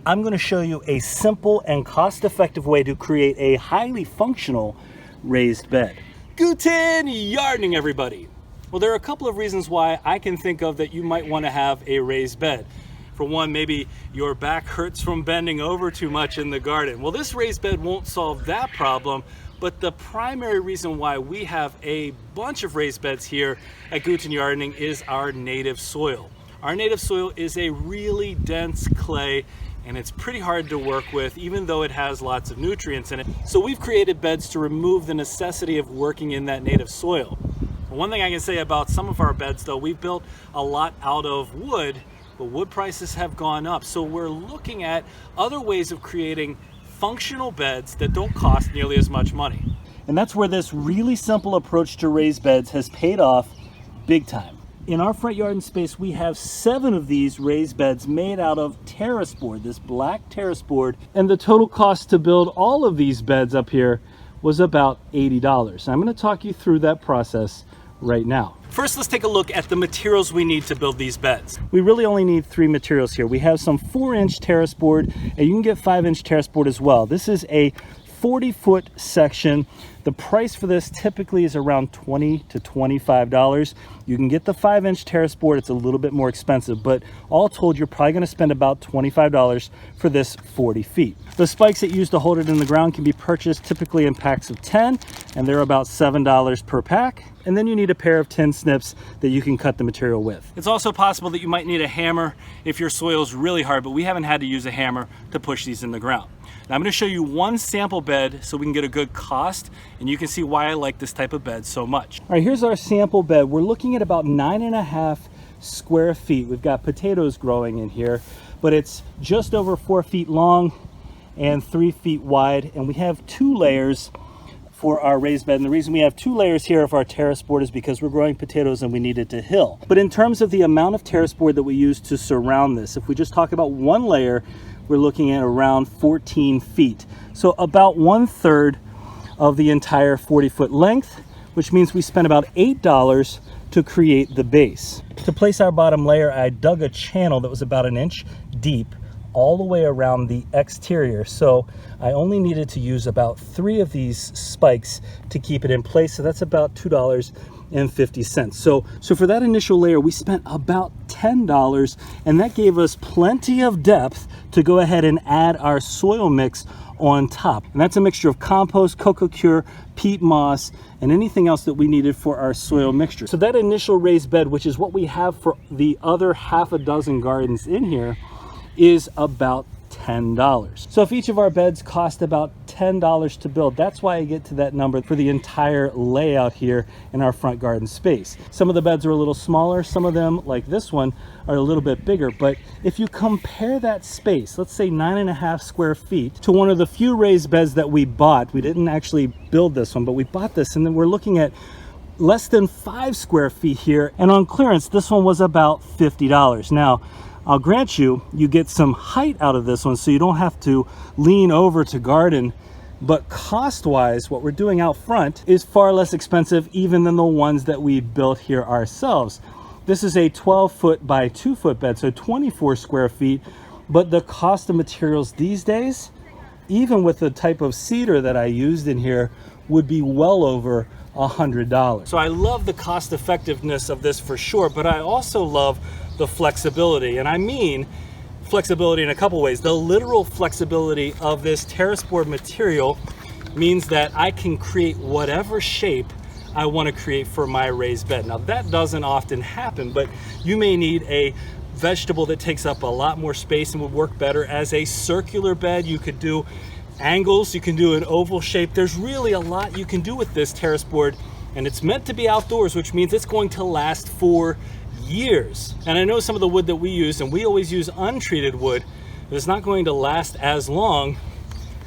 I'm going to show you a simple and cost-effective way to create a highly functional raised bed. Guten yardening, everybody. Well, there are a couple of reasons why I can think of that you might want to have a raised bed. For one, maybe your back hurts from bending over too much in the garden. Well, this raised bed won't solve that problem, but the primary reason why we have a bunch of raised beds here at Guten Gardening is our native soil. Our native soil is a really dense clay, and it's pretty hard to work with, even though it has lots of nutrients in it. So we've created beds to remove the necessity of working in that native soil. One thing I can say about some of our beds, though, we've built a lot out of wood, but wood prices have gone up. So we're looking at other ways of creating functional beds that don't cost nearly as much money. And that's where this really simple approach to raised beds has paid off big time. In our front yard and space, we have 7 of these raised beds made out of terrace board, this black terrace board. And the total cost to build all of these beds up here was about $80. I'm going to talk you through that process right now. First, let's take a look at the materials we need to build these beds. We really only need 3 materials here. We have some 4-inch terrace board, and you can get 5-inch terrace board as well. This is a 40-foot section. The price for this typically is around $20 to $25. You can get the 5-inch terrace board. It's a little bit more expensive, but all told, you're probably going to spend about $25 for this 40 feet. The spikes that you use to hold it in the ground can be purchased typically in packs of 10, and they're about $7 per pack. And then you need a pair of tin snips that you can cut the material with. It's also possible that you might need a hammer if your soil is really hard, but we haven't had to use a hammer to push these in the ground. Now I'm going to show you one sample bed so we can get a good cost, and you can see why I like this type of bed so much. All right, here's our sample bed. We're looking at about 9.5 square feet. We've got potatoes growing in here, but it's just over 4 feet long and 3 feet wide, and we have 2 layers for our raised bed. And the reason we have 2 layers here of our terrace board is because we're growing potatoes and we need it to hill. But in terms of the amount of terrace board that we use to surround this, if we just talk about 1 layer, we're looking at around 14 feet. So about 1/3 of the entire 40-foot length, which means we spent about $8 to create the base. To place our bottom layer, I dug a channel that was about 1 inch deep all the way around the exterior. So I only needed to use about 3 of these spikes to keep it in place. So that's about $2.50. So for that initial layer, we spent about $10, and that gave us plenty of depth to go ahead and add our soil mix on top. And that's a mixture of compost, coco cure, peat moss, and anything else that we needed for our soil mixture. So that initial raised bed, which is what we have for the other half a dozen gardens in here, is about $10. So if each of our beds cost about $10 to build, that's why I get to that number for the entire layout here in our front garden space. Some of the beds are a little smaller, some of them, like this one, are a little bit bigger. But if you compare that space, let's say 9.5 square feet, to one of the few raised beds that we bought, we didn't actually build this one, but we bought this, and then we're looking at less than 5 square feet here, and on clearance this one was about $50. Now I'll grant you, you get some height out of this one, so you don't have to lean over to garden, but cost-wise, what we're doing out front is far less expensive even than the ones that we built here ourselves. This is a 12-foot by 2-foot bed, so 24 square feet, but the cost of materials these days, even with the type of cedar that I used in here, would be well over $100. So I love the cost effectiveness of this for sure, but I also love the flexibility, and I mean flexibility in a couple ways. The literal flexibility of this terrace board material means that I can create whatever shape I want to create for my raised bed. Now that doesn't often happen, but you may need a vegetable that takes up a lot more space and would work better as a circular bed. You could do angles, you can do an oval shape. There's really a lot you can do with this terrace board, and it's meant to be outdoors, which means it's going to last for years. And I know some of the wood that we use, and we always use untreated wood, but it's not going to last as long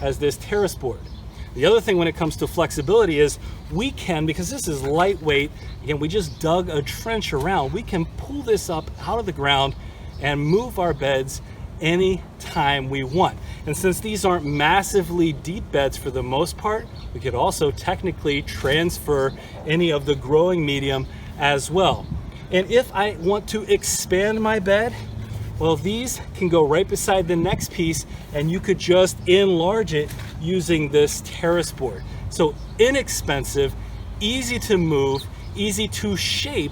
as this terrace board. The other thing when it comes to flexibility is we can, because this is lightweight, again, we just dug a trench around, we can pull this up out of the ground and move our beds any time we want. And since these aren't massively deep beds for the most part, we could also technically transfer any of the growing medium as well. And if I want to expand my bed, Well, these can go right beside the next piece, and you could just enlarge it using this terrace board. So inexpensive, easy to move, easy to shape,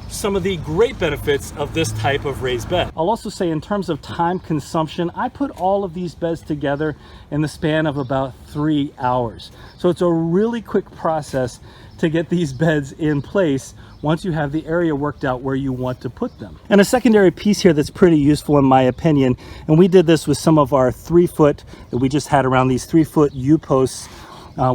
some of the great benefits of this type of raised bed. I'll also say in terms of time consumption, I put all of these beds together in the span of about 3 hours. So it's a really quick process to get these beds in place once you have the area worked out where you want to put them. And a secondary piece here that's pretty useful in my opinion, and we did this with some of our 3-foot that we just had around these 3-foot U-posts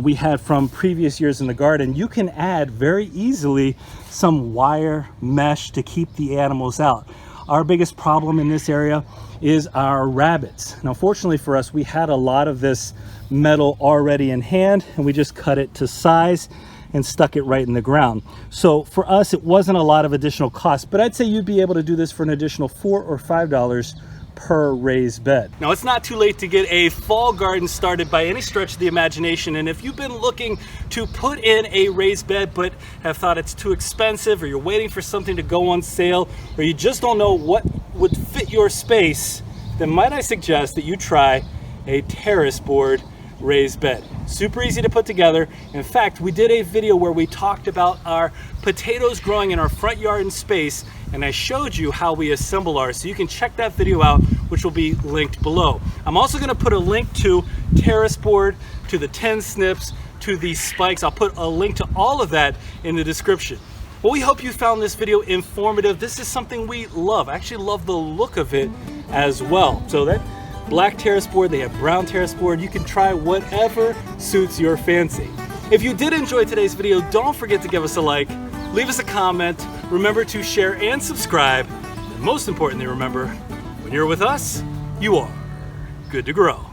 we had from previous years in the garden. You can add very easily some wire mesh to keep the animals out. Our biggest problem in this area is our rabbits. Now, fortunately for us, we had a lot of this metal already in hand, and we just cut it to size and stuck it right in the ground. So for us, it wasn't a lot of additional cost, but I'd say you'd be able to do this for an additional $4 or $5 per raised bed. Now, it's not too late to get a fall garden started by any stretch of the imagination, and if you've been looking to put in a raised bed but have thought it's too expensive, or you're waiting for something to go on sale, or you just don't know what would fit your space, then might I suggest that you try a terrace board raised bed. Super easy to put together. In fact, we did a video where we talked about our potatoes growing in our front yard and space, and I showed you how we assemble ours, so you can check that video out, which will be linked below. I'm also going to put a link to terrace board, to the 10 snips, to the spikes. I'll put a link to all of that in the description. Well, we hope you found this video informative. This is something we love. I actually love the look of it as well. So that black terrace board, they have brown terrace board. You can try whatever suits your fancy. If you did enjoy today's video, don't forget to give us a like, leave us a comment, remember to share and subscribe, and most importantly, remember, when you're with us, you are good to grow.